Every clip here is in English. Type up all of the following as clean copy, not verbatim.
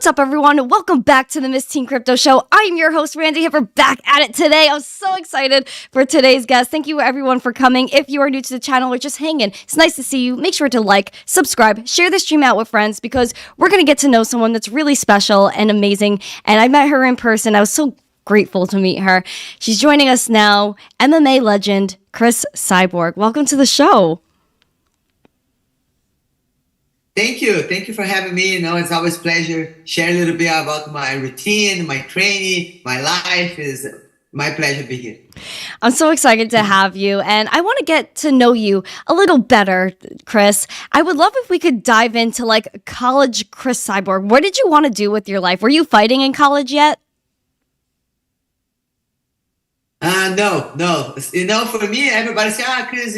What's up, everyone? Welcome back to the Miss Teen Crypto Show. I'm your host, Randi Hipper, back at it today. I'm so excited for today's guest. Thank you, everyone, for coming. If you are new to the channel or just hanging, it's nice to see you. Make sure to like, subscribe, share the stream out with friends because we're going to get to know someone that's really special and amazing. And I met her in person. I was so grateful to meet her. She's joining us now, MMA legend, Cris Cyborg. Welcome to the show. Thank you. Thank you for having me. It's always a pleasure. Share a little bit about my routine, my training, my life. Is my pleasure to be here. I'm so excited to have you, and I want to get to know you a little better, Cris. I would love if we could dive into like college Cris Cyborg. What did you want to do with your life? Were you fighting in college yet? No. For me, everybody say, Cris,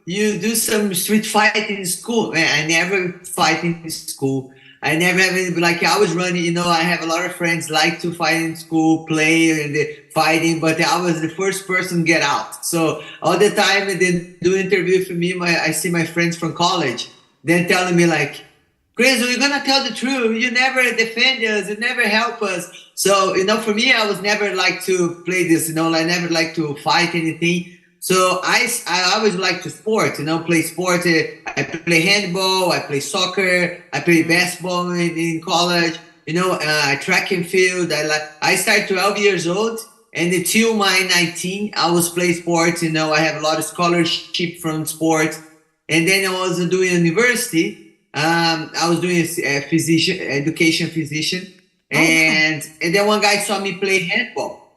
you do some street fighting in school. Man, I never fight in school. I never have any, like I was running, I have a lot of friends like to fight in school, play and fighting, but I was the first person to get out. So all the time they do interview for me, I see my friends from college, then telling me like, Cris, we're going to tell the truth. You never defend us. You never help us. So, for me, I was never like to play this, I never like to fight anything. So I always like to sport, play sport. I play handball, I play soccer, I play basketball in college, track and field. I started 12 years old, and until my 19, I was playing sports. I have a lot of scholarship from sports. And then I was doing university. I was doing a education physician. And then one guy saw me play handball,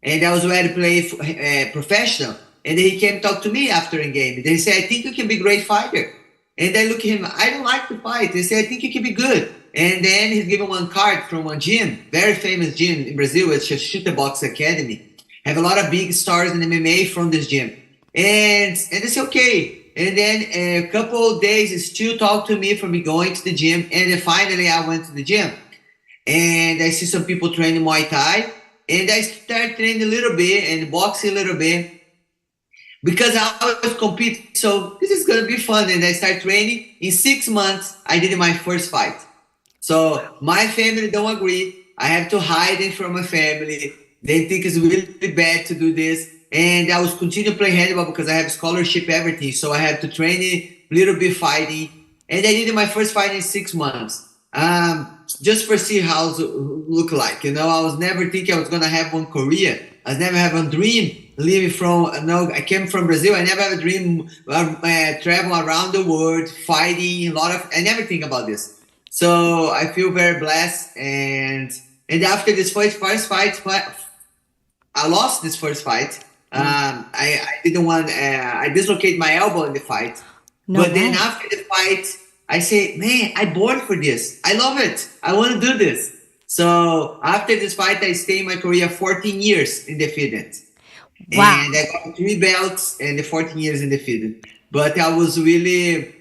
and I was ready to play professional. And then he came talk to me after a game. They said, I think you can be a great fighter. And I look at him, I don't like to fight. They said, I think you can be good. And then he's given one card from one gym, very famous gym in Brazil. It's a Shoot Box Academy. Have a lot of big stars in MMA from this gym. And they said, okay. And then a couple of days, he still talked to me for me going to the gym. And then finally, I went to the gym. And I see some people training Muay Thai. And I started training a little bit and boxing a little bit, because I was competing. So this is going to be fun. And I started training. In 6 months, I did my first fight. So my family don't agree. I have to hide it from my family. They think it's really bad to do this. And I was continue playing handball because I have scholarship, everything. So I had to train a little bit fighting. And I did my first fight in 6 months. Just for see how it look like. I was never thinking I was going to have one career. I never have a dream living from, I came from Brazil. I never have a dream travel around the world, fighting, I never think about this. So I feel very blessed. And after this first fight, I lost this first fight. I didn't want, I dislocated my elbow in the fight. Then after the fight, I say, man, I born for this. I love it. I want to do this. So after this fight, I stayed in my career 14 years undefeated. Wow. And I got 3 belts and the 14 years undefeated. But I was really,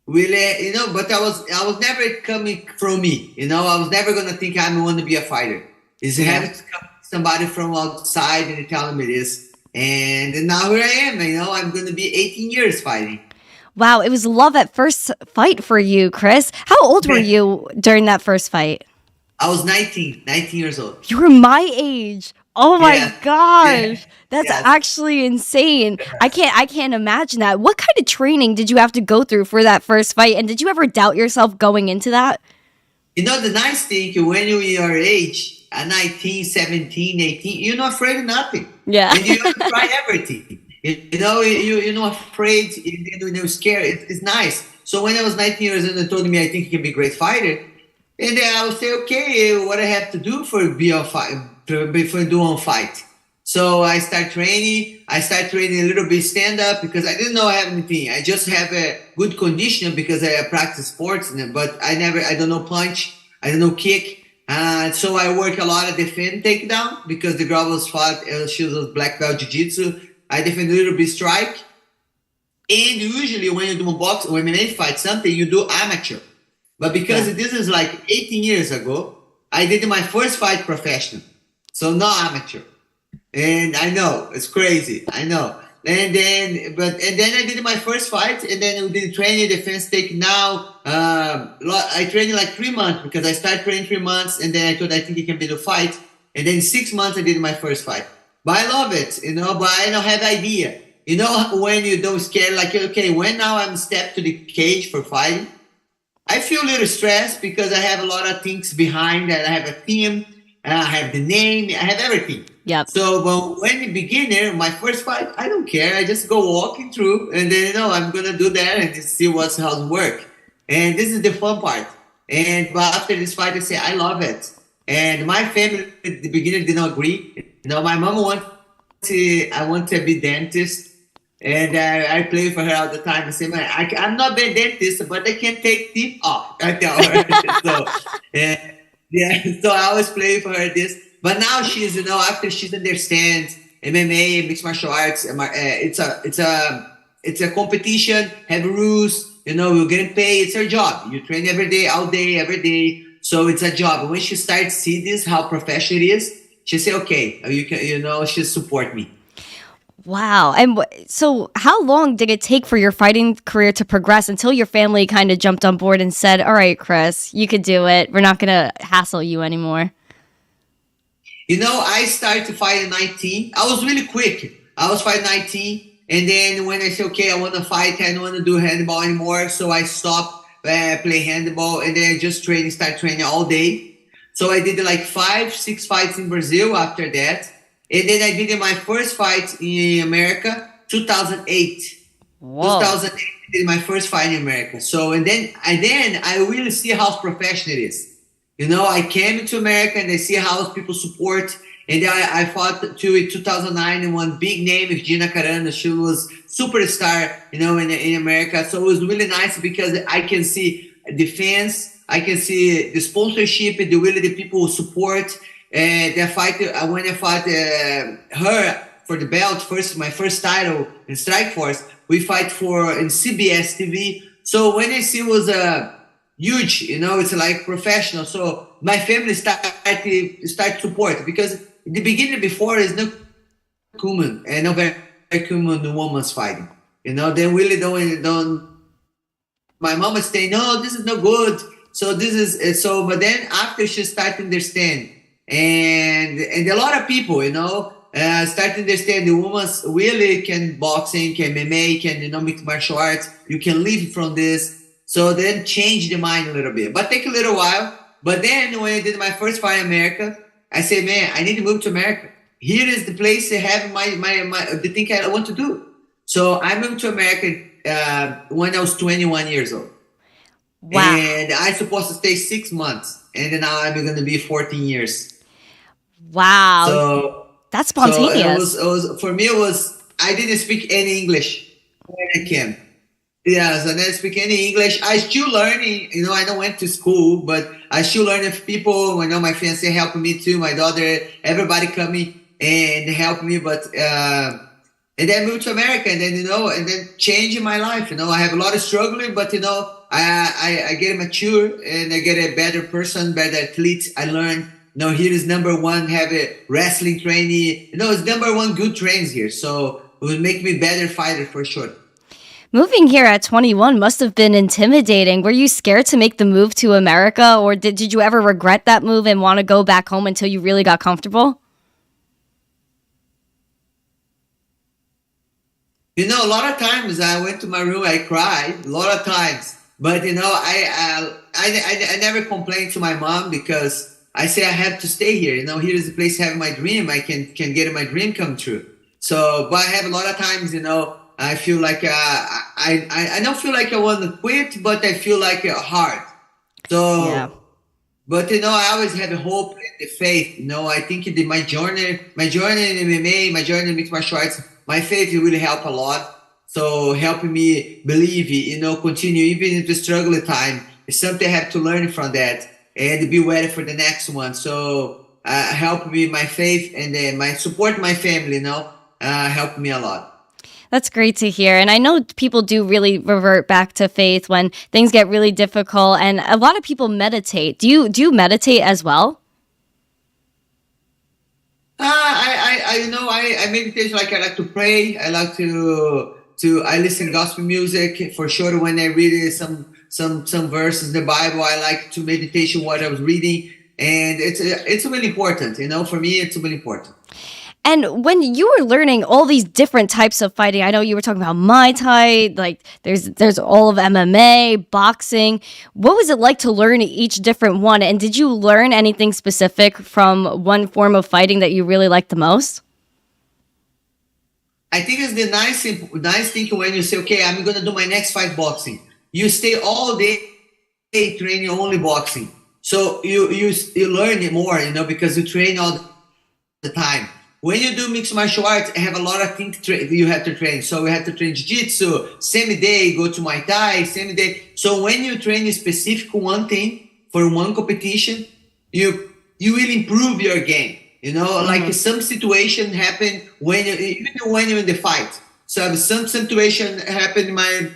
but I was never coming from me. I was never going to think I want to be a fighter. It's having to come somebody from outside and telling me this. And now here I am. I'm going to be 18 years fighting. Wow, it was love at first fight for you, Cris. How old were you during that first fight? I was 19 years old. You were my age. Oh my gosh. That's actually insane. I can't imagine that. What kind of training did you have to go through for that first fight? And did you ever doubt yourself going into that? The nice thing, when you're your age, 19, 17, 18, you're not afraid of nothing. Yeah. And you have to try everything. You're not afraid, you're not scared. It's nice. So when I was 19 years old, they told me I think you can be a great fighter. And then I would say, okay, what I have to do for be a fight, before do one fight. So I start training. I start training a little bit stand up because I didn't know I have anything. I just have a good condition because I practice sports, but I don't know punch. I don't know kick. So I work a lot of defend takedown because the girl was fought. She was black belt jiu-jitsu. I defend a little bit strike. And usually when you do a box or MMA fight, something you do amateur. But because this is like 18 years ago, I did my first fight professional. So not amateur. And I know, it's crazy. I know. And then I did my first fight, and then we did training, defense take. Now I trained like 3 months because I started training 3 months, and then I thought I think it can be the fight, and then 6 months I did my first fight. But I love it, but I don't have idea. When you don't scare, like, okay, when now I'm step to the cage for fighting, I feel a little stressed because I have a lot of things behind that. I have a team, I have the name, I have everything. Yep. So when the beginner, my first fight, I don't care. I just go walking through, and then I'm gonna do that and just see how it work. And this is the fun part. But after this fight, I say I love it. And my family at the beginning did not agree. My mom I want to be dentist. And I play for her all the time. I say, man, I'm not a dentist, but I can take teeth off. I tell her. So I always play for her this. But now she's, after she understands MMA, mixed martial arts, it's a competition, have rules, we're getting paid. It's her job. You train every day, all day, every day. So it's a job. And when she starts to see this, how professional it is, she say, okay, you can, she'll support me. Wow. And so how long did it take for your fighting career to progress until your family kind of jumped on board and said, all right, Cris, you could do it. We're not going to hassle you anymore? I started to fight at 19. I was really quick. I was fighting 19. And then when I said, okay, I want to fight, I don't want to do handball anymore. So I stopped playing handball, and then I just start training all day. So I did like 5-6 fights in Brazil after that. And then I did my first fight in America, 2008. Whoa. 2008, I did my first fight in America. So, and then I really see how professional it is. I came to America and I see how people support. And then I fought in 2009 and one big name is Gina Carano. She was superstar, in America. So it was really nice because I can see the fans, I can see the sponsorship, and the people who support. When I fought her for the belt, my first title in Strikeforce, we fight in CBS TV. So when I see it was huge, it's like professional. So my family start support, because in the beginning before is not common, and not very common the women's fighting. They really don't. My mom is saying, no, this is not good. So this is so. But then after she started to understand. And a lot of people, start to understand the women really can boxing, can MMA, can mixed martial arts. You can live from this. So then change the mind a little bit, but take a little while. But then when I did my first fight in America, I said, man, I need to move to America. Here is the place to have the thing I want to do. So I moved to America when I was 21 years old. Wow. And I supposed to stay 6 months, and then now I'm going to be 14 years. Wow. So that's spontaneous. So for me, I didn't speak any English when I came. Yeah, so I didn't speak any English. I still learning, I don't went to school, but I still learn if people, my fiance helped me too, my daughter, everybody coming and help me. But, and then moved to America, and then, and then changing my life. I have a lot of struggling, but, I get mature, and I get a better person, better athlete. I learn. Here is number one, have a wrestling trainee. It's number one good trains here. So it will make me better fighter for sure. Moving here at 21 must have been intimidating. Were you scared to make the move to America, or did you ever regret that move and want to go back home until you really got comfortable? A lot of times I went to my room, I cried a lot of times. But, I never complained to my mom, because I say I have to stay here. Here is the place I have my dream. I can get my dream come true. So, but I have a lot of times, I feel like I don't feel like I want to quit, but I feel like hard. So, yeah. But I always have a hope and the faith. I think my journey in MMA, my journey in mixed martial arts, my faith really helped a lot. So helping me believe, continue even in the struggle time. It's something I have to learn from that and be ready for the next one. So help me, my faith, and then my support, my family, helped me a lot. That's great to hear. And I know people do really revert back to faith when things get really difficult. And a lot of people meditate. Do you meditate as well? I I meditate. Like I like to pray. I like I listen gospel music for sure. When I read some verses in the Bible, I like to meditation what I was reading, and it's really important. For me, it's really important. And when you were learning all these different types of fighting, I know you were talking about Muay Thai, like there's all of MMA, boxing. What was it like to learn each different one? And did you learn anything specific from one form of fighting that you really liked the most? I think it's the nice thing when you say, okay, I'm gonna do my next fight boxing. You stay all day training only boxing, so you learn it more, because you train all the time. When you do mixed martial arts, I have a lot of things you have to train. So we have to train jiu-jitsu, same day, go to Muay Thai, same day. So when you train a specific one thing for one competition, you will improve your game. Like some situation happen even when you're in the fight. So some situation happened in my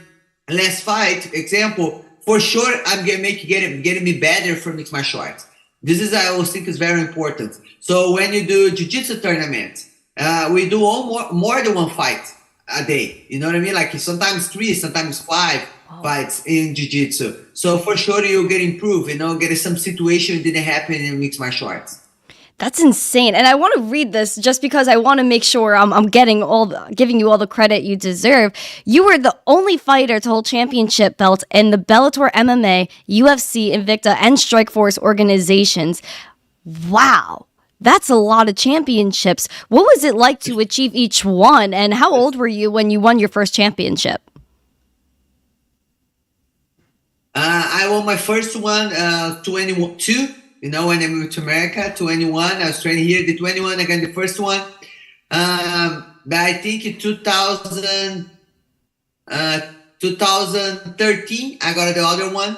last fight, example, for sure I'm gonna getting me better for mixed martial arts. This is, I always think, is very important. So when you do jiu-jitsu tournament, we do more than one fight a day. You know what I mean? Like sometimes 3, sometimes 5 fights in jiu-jitsu. So for sure you get improved, get some situation didn't happen in mixed martial arts. That's insane. And I want to read this just because I want to make sure I'm giving you all the credit you deserve. You were the only fighter to hold championship belts in the Bellator MMA, UFC, Invicta, and Strikeforce organizations. Wow. That's a lot of championships. What was it like to achieve each one? And how old were you when you won your first championship? I won my first one, 22. When I moved to America, 21, I was training here. The 21, I got the first one. But I think in 2013, I got the other one.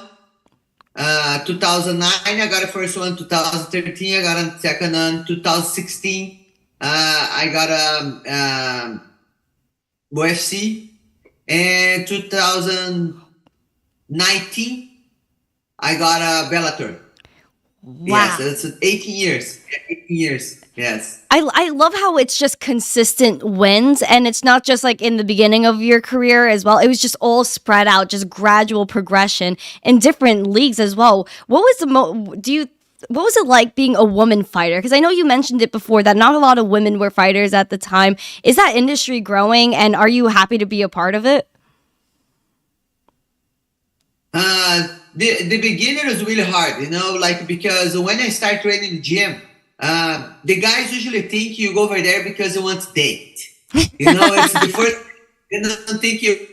2009, I got the first one. 2013, I got a second one. 2016, I got a UFC. And 2019, I got a Bellator. Wow. Yes, it's 18 years. 18 years, yes. I love how it's just consistent wins, and it's not just like in the beginning of your career as well. It was just all spread out, just gradual progression in different leagues as well. What was what was it like being a woman fighter? Because I know you mentioned it before that not a lot of women were fighters at the time. Is that industry growing, and are you happy to be a part of it? The beginning was really hard, because when I start training in the gym, the guys usually think you go over there because you want to date. It's the first, they don't think you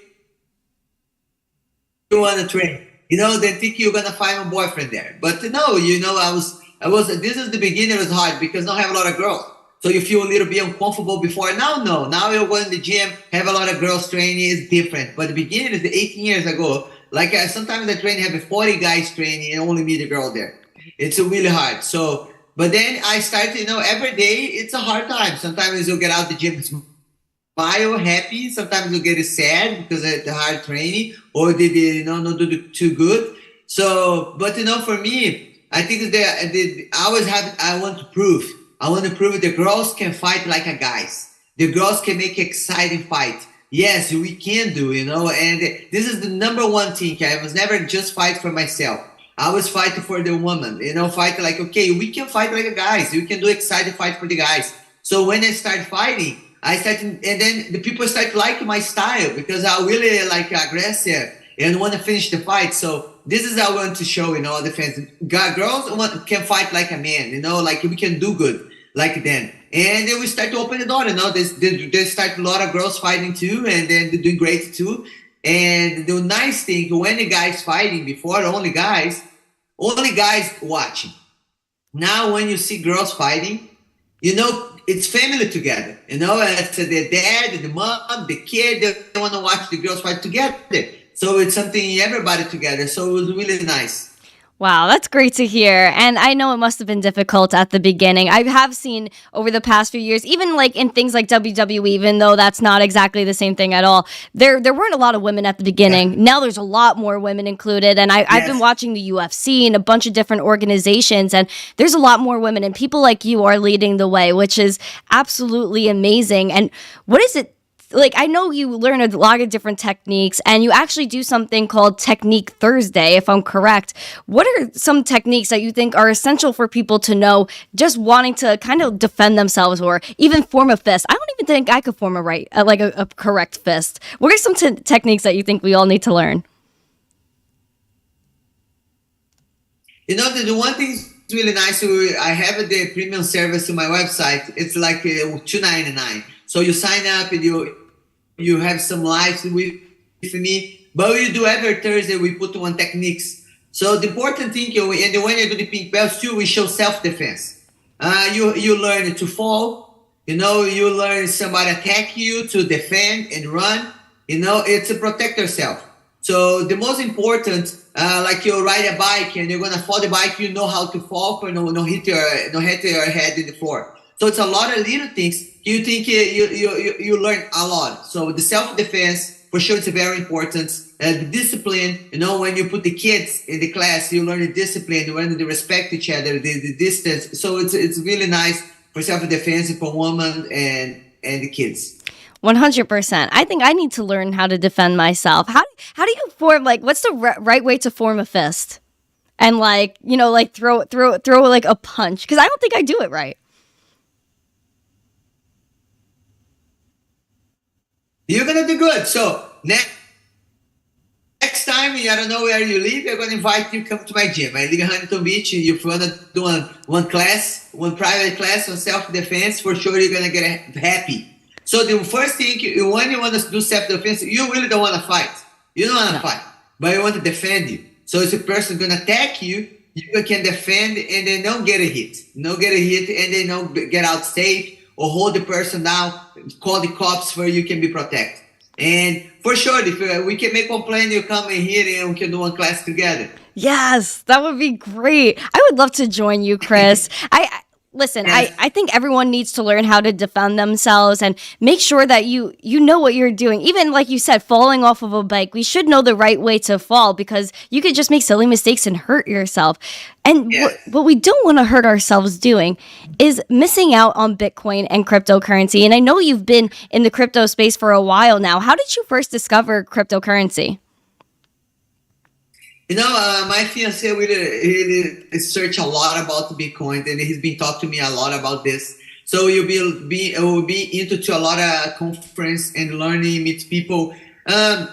want to train. They think you're going to find a boyfriend there. But no, this is the beginning was hard because now I have a lot of girls. So you feel a little bit uncomfortable before. Now you're going to the gym, have a lot of girls training, is different. But the beginning is the 18 years ago. Like sometimes I train, have 40 guys training and only me the girl there. It's really hard. So, but then I started, every day it's a hard time. Sometimes you'll get out the gym smile, happy. Sometimes you'll get sad because of the hard training or they did, not do too good. So, but for me, I think I want to prove. I want to prove the girls can fight like a guys. The girls can make exciting fight. Yes, we can do, and this is the number one thing. I was never just fight for myself. I was fighting for the woman, fight like, okay, we can fight like a guys. We can do exciting fight for the guys. So when I started fighting, and then the people start liking my style because I really like aggressive and want to finish the fight. So this is how I want to show, the fans. Girls can fight like a man, like we can do good like them. And then we start to open the door, they start a lot of girls fighting too, and then they're doing great too. And the nice thing, when the guys fighting before, only guys watching. Now when you see girls fighting, it's family together. It's the dad, the mom, the kid, they want to watch the girls fight together. So it's something everybody together. So it was really nice. Wow, that's great to hear. And I know it must have been difficult at the beginning. I have seen over the past few years, even like in things like WWE, even though that's not exactly the same thing at all, there weren't a lot of women at the beginning. Yeah. Now there's a lot more women included. And I've been Yes. watching the UFC and a bunch of different organizations, and there's a lot more women. And people like you are leading the way, which is absolutely amazing. And what is it? Like, I know you learn a lot of different techniques, and you actually do something called Technique Thursday, if I'm correct. What are some techniques that you think are essential for people to know, just wanting to kind of defend themselves or even form a fist? I don't even think I could form a correct fist. What are some techniques that you think we all need to learn? You know, the one thing is really nice. I have the premium service to my website. It's like $2.99. So you sign up and you have some lives with me. But we do every Thursday. We put on techniques. So the important thing, and when you do the pink belts too, we show self-defense. You learn to fall. You know, you learn somebody attack you to defend and run. You know, it's to protect yourself. So the most important, like you ride a bike and you're gonna fall the bike, you know how to fall for no hit your head in the floor. So it's a lot of little things. You think you learn a lot. So the self-defense, for sure, it's very important. The discipline, you know, when you put the kids in the class, you learn the discipline, you learn to respect each other, the distance. So it's really nice for self-defense for women and the kids. 100%. I think I need to learn how to defend myself. How do you form, like, what's the right way to form a fist? And like, you know, like throw like a punch, because I don't think I do it right. You're gonna do good. So next time, I don't know where you live, I'm gonna invite you to come to my gym. I live in Huntington Beach. If you wanna do one class, one private class on self-defense, for sure you're gonna get happy. So the first thing, when you want to do self-defense, you really don't want to fight. You don't want to fight, but you want to defend you. So if a person gonna attack you, you can defend and then don't get a hit. No get a hit and then don't get out safe or hold the person down, call the cops where you can be protected. And for sure, if we can make one plan, you come in here and we can do one class together. Yes, that would be great. I would love to join you, Cris. Listen, Yes. I think everyone needs to learn how to defend themselves and make sure that you know what you're doing. Even like you said, falling off of a bike, we should know the right way to fall, because you could just make silly mistakes and hurt yourself. And Yes. what we don't want to hurt ourselves doing is missing out on Bitcoin and cryptocurrency. And I know you've been in the crypto space for a while now. How did you first discover cryptocurrency? You know, my fiance really search a lot about Bitcoin, and he's been talking to me a lot about this. So you'll will be into to a lot of conference and learning, meet people. I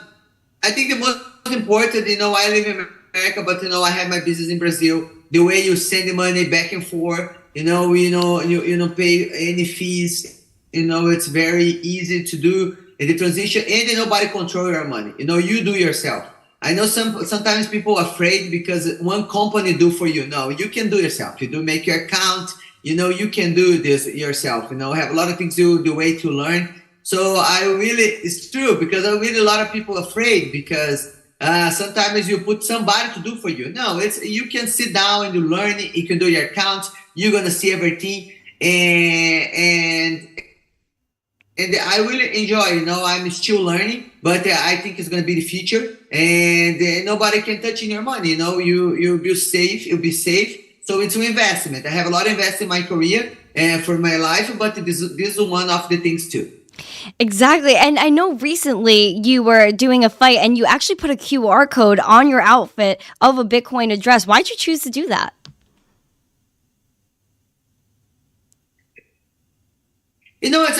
think the most important, you know, I live in America, but you know, I have my business in Brazil. The way you send the money back and forth, you don't pay any fees. You know, it's very easy to do in the transition, and then nobody control your money. You know, you do yourself. I know sometimes people are afraid because one company do for you. No, you can do yourself. You do make your account. You know, you can do this yourself. You know, have a lot of things to the way to learn. So it's true, because I really a lot of people afraid because sometimes you put somebody to do for you. No, you can sit down and you learn it. You can do your account. You're gonna see everything, and I really enjoy. You know, I'm still learning, but I think it's gonna be the future. And nobody can touch in your money. You know, you'll be safe. You'll be safe. So it's an investment. I have a lot of investment in my career and for my life, but this is one of the things too. Exactly. And I know recently you were doing a fight and you actually put a QR code on your outfit of a Bitcoin address. Why'd you choose to do that? You know, I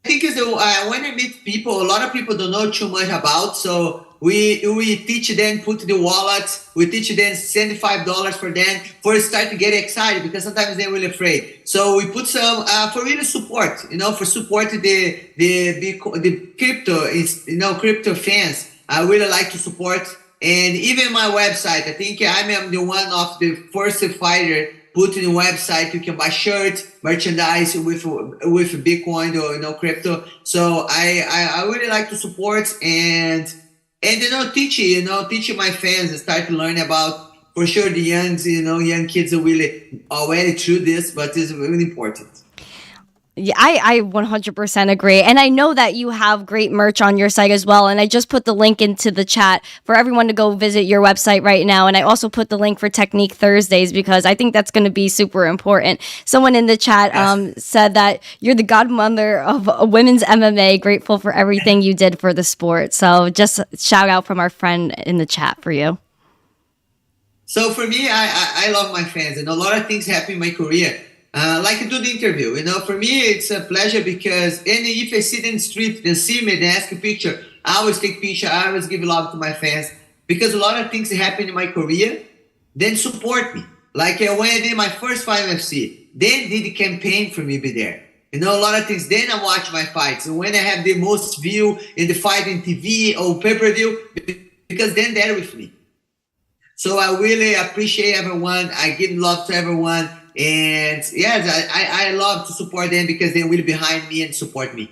think is when I meet people, a lot of people don't know too much about. So we teach them, put the wallet. We teach them $75 for them for start to get excited, because sometimes they're really afraid. So we put some for really support. You know, for support the crypto crypto fans. I really like to support, and even my website. I think I am the one of the first fighter put in a website. You can buy shirts, merchandise with Bitcoin or crypto. So I really like to support and teach my fans and start to learn about for sure the young kids are really already through this, but it's really important. Yeah, I 100% agree. And I know that you have great merch on your site as well. And I just put the link into the chat for everyone to go visit your website right now. And I also put the link for Technique Thursdays because I think that's going to be super important. Someone in the chat said that you're the godmother of women's MMA, grateful for everything you did for the sport. So just shout out from our friend in the chat for you. So for me, I love my fans, and a lot of things happen in my career. Like I do the interview, for me it's a pleasure because if I sit in the street, they see me, they ask a picture, I always take picture, I always give love to my fans because a lot of things happen in my career, then support me. Like when I did my first fight UFC, they did the campaign for me be there. A lot of things. Then I watch my fights, and when I have the most view in the fight in TV or pay-per-view, because then they're with me. So I really appreciate everyone. I give love to everyone. And yes, I love to support them because they're really behind me and support me.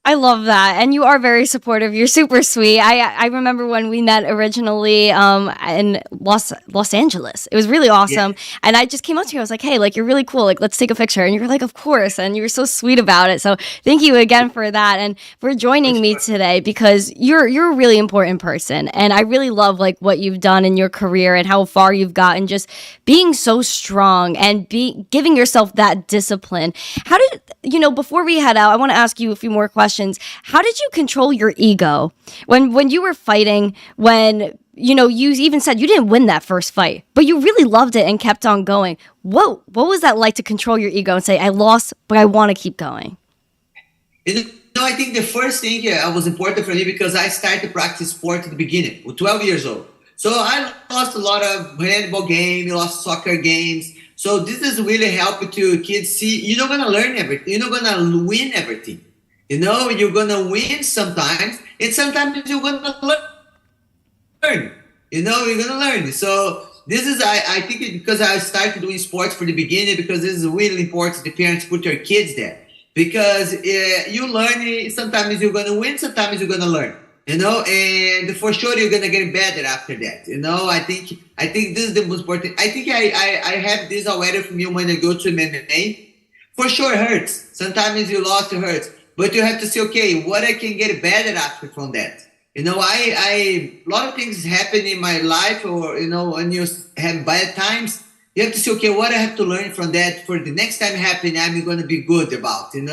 I love that. And you are very supportive. You're super sweet. I remember when we met originally in Los Angeles. It was really awesome. Yeah. And I just came up to you. I was like, hey, like, you're really cool. Like, let's take a picture. And you were like, of course. And you were so sweet about it. So thank you again for that. And for joining me today because you're a really important person. And I really love like what you've done in your career and how far you've gotten, just being so strong and giving yourself that discipline. How did, before we head out, I want to ask you a few more questions. How did you control your ego when you were fighting, when, you even said you didn't win that first fight, but you really loved it and kept on going. What was that like to control your ego and say, I lost, but I want to keep going? I think the first thing was important for me because I started to practice sport at the beginning, with 12 years old. So I lost a lot of handball games, lost soccer games. So this has really helped to kids see you're not going to learn everything. You're not going to win everything. You're going to win sometimes, and sometimes you're going to learn. You're going to learn. So this is, I think it's because I started doing sports from the beginning because this is really important the parents put their kids there. Because you learn, sometimes you're going to win, sometimes you're going to learn. And for sure you're going to get better after that. I think this is the most important. I think I have this already from you when I go to MMA. For sure it hurts. Sometimes you lost, it hurts. But you have to say, okay, what I can get better after from that. A lot of things happen in my life, or when you have bad times, you have to say, okay, what I have to learn from that for the next time happen, I'm going to be good about, and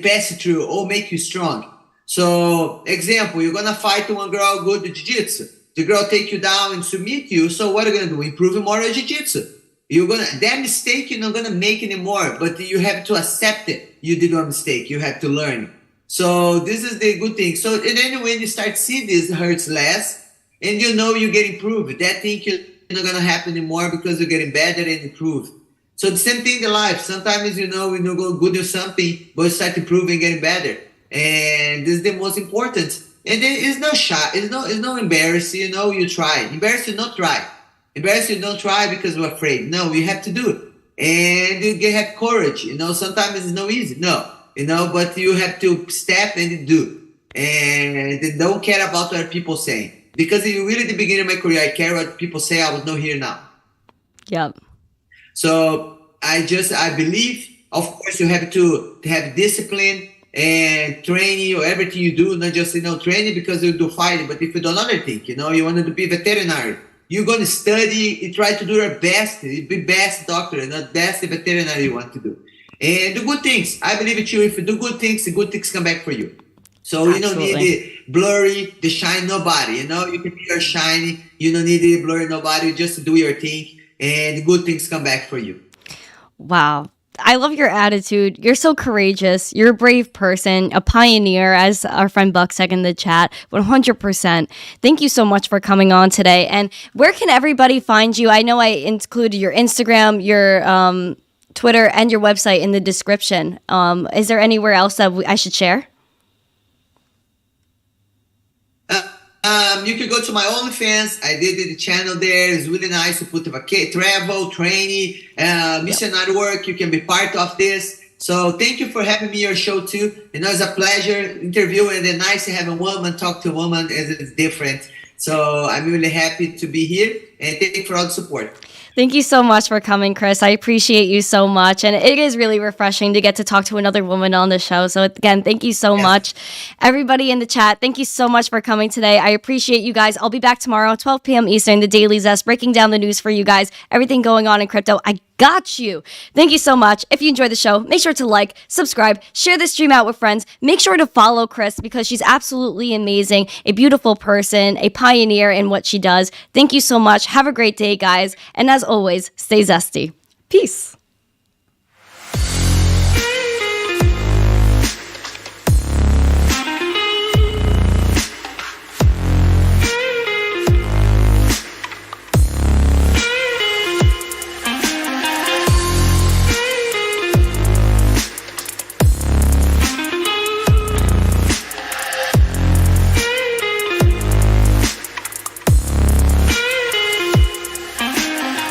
pass it through or make you strong. So, example, you're going to fight one girl, go to jiu-jitsu. The girl take you down and submit you. So what are you going to do? Improve more on jiu-jitsu. That mistake you're not going to make anymore, but you have to accept it. You did one mistake. You have to learn. So this is the good thing. So and then when you start seeing this, it hurts less, and you get improved. That thing you're not going to happen anymore because you're getting better and improved. So the same thing in life. Sometimes we go good at something, but you start improving, getting better, and this is the most important. And then it's not shy. It's not embarrassing. You try. Embarrassing, not try. Embarrassing, don't try because we're afraid. No, you have to do it. And you have courage. Sometimes it's not easy. No, but you have to step and do. And don't care about what people saying. Because really at the beginning of my career, I care what people say. I was not here now. Yep. So I believe, of course, you have to have discipline and training or everything you do, not just, training because you do fighting, but if you do another thing, you want to be a veterinary. You're going to study, you try to do your best, be best doctor, not best veterinary you want to do. And do good things. I believe it, if you do good things, the good things come back for you. So you don't need the blurry, the shine nobody, you can be your shiny, you don't need the blurry nobody, just do your thing and the good things come back for you. Wow. I love your attitude. You're so courageous. You're a brave person, a pioneer, as our friend Buck said in the chat. 100%. Thank you so much for coming on today. And where can everybody find you? I know I included your Instagram, your Twitter, and your website in the description. Is there anywhere else that I should share? You can go to my OnlyFans. I did the channel there. It's really nice to put travel, training, missionary work. You can be part of this. So thank you for having me on your show too. It's a pleasure interviewing, and it's nice to have a woman talk to a woman. It's different. So I'm really happy to be here, and thank you for all the support. Thank you so much for coming, Cris. I appreciate you so much. And it is really refreshing to get to talk to another woman on the show. So again, thank you so much. Everybody in the chat, thank you so much for coming today. I appreciate you guys. I'll be back tomorrow, 12 p.m. Eastern, the Daily Zest, breaking down the news for you guys. Everything going on in crypto. I got you. Thank you so much. If you enjoyed the show, make sure to like, subscribe, share this stream out with friends. Make sure to follow Cris because she's absolutely amazing, a beautiful person, a pioneer in what she does. Thank you so much. Have a great day, guys. And as always, stay zesty. Peace.